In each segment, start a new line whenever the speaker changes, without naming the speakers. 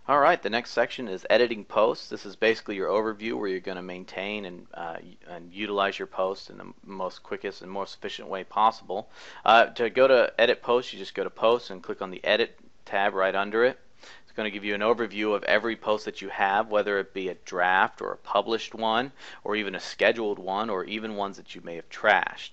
Alright, the next section is editing posts. This is basically your overview where you're going to maintain and utilize your posts in the most quickest and most efficient way possible. To go to edit posts, you just go to posts and click on the edit tab right under it. It's going to give you an overview of every post that you have, whether it be a draft or a published one or even a scheduled one or even ones that you may have trashed.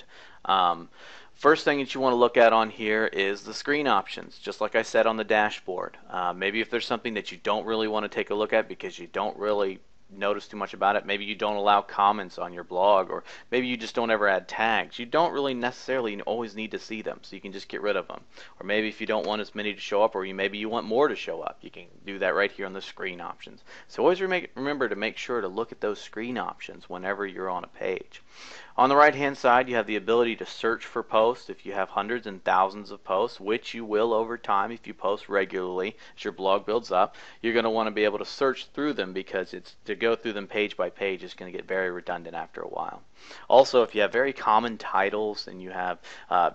First thing that you want to look at on here is the screen options, just like I said on the dashboard. Maybe if there's something that you don't really want to take a look at because you don't really notice too much about it, maybe you don't allow comments on your blog, or maybe you just don't ever add tags. You don't really necessarily always need to see them, so you can just get rid of them. Or maybe if you don't want as many to show up, or maybe you want more to show up, you can do that right here on the screen options. So always remember to make sure to look at those screen options whenever you're on a page. On the right hand side, you have the ability to search for posts. If you have hundreds and thousands of posts, which you will over time if you post regularly as your blog builds up, you're going to want to be able to search through them, because to go through them page by page is going to get very redundant after a while. Also, if you have very common titles and you have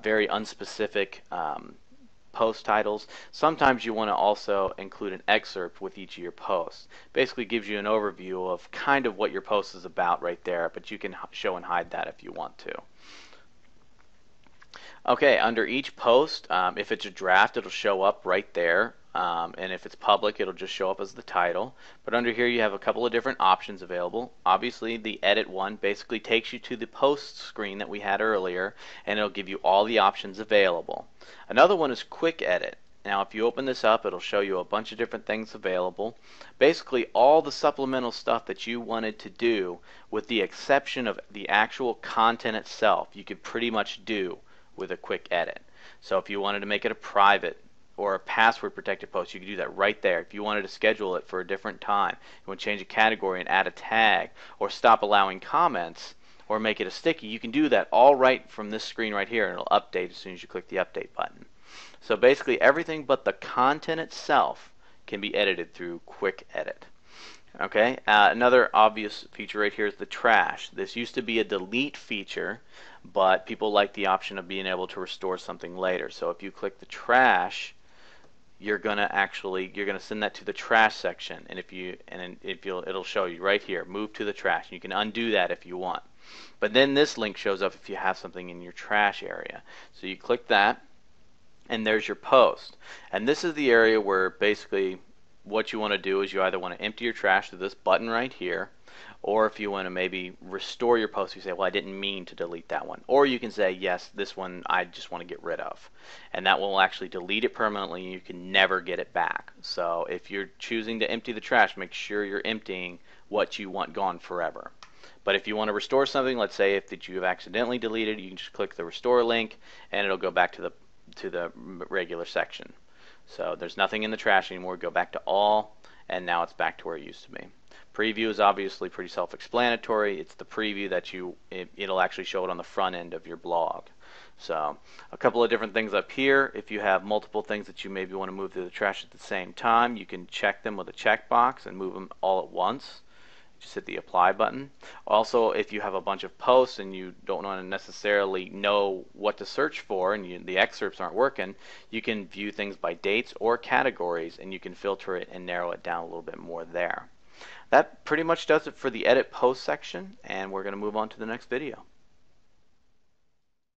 very unspecific post titles, sometimes you want to also include an excerpt with each of your posts. Basically gives you an overview of kind of what your post is about right there, but you can show and hide that if you want to. Okay, under each post, if it's a draft, it'll show up right there. And if it's public, it'll just show up as the title. But under here you have a couple of different options available. Obviously the edit one basically takes you to the post screen that we had earlier, and it'll give you all the options available. Another one is quick edit. Now if you open this up, it'll show you a bunch of different things available. Basically all the supplemental stuff that you wanted to do, with the exception of the actual content itself, you could pretty much do with a quick edit. So if you wanted to make it a private or a password protected post, you can do that right there. If you wanted to schedule it for a different time, you want to change a category and add a tag, or stop allowing comments, or make it a sticky, you can do that all right from this screen right here, and it'll update as soon as you click the update button. So basically everything but the content itself can be edited through quick edit. Okay, another obvious feature right here is the trash. This used to be a delete feature, but people like the option of being able to restore something later. So if you click the trash, you're gonna send that to the trash section, and it'll show you right here, move to the trash. You can undo that if you want. But then this link shows up if you have something in your trash area. So you click that, and there's your post. And this is the area where basically what you want to do is you either want to empty your trash through this button right here, or if you want to maybe restore your post, you say, well, I didn't mean to delete that one. Or you can say, yes, this one I just want to get rid of. And that will actually delete it permanently, and you can never get it back. So if you're choosing to empty the trash, make sure you're emptying what you want gone forever. But if you want to restore something, let's say that you have accidentally deleted, you can just click the restore link, and it'll go back to the regular section. So there's nothing in the trash anymore. Go back to all, and now it's back to where it used to be. Preview is obviously pretty self-explanatory. It's the preview that it'll actually show it on the front end of your blog. So a couple of different things up here. If you have multiple things that you maybe want to move through the trash at the same time, you can check them with a checkbox and move them all at once. Just hit the apply button. Also, if you have a bunch of posts and you don't want to necessarily know what to search for, and the excerpts aren't working, you can view things by dates or categories, and you can filter it and narrow it down a little bit more there. That pretty much does it for the edit post section, and we're going to move on to the next video.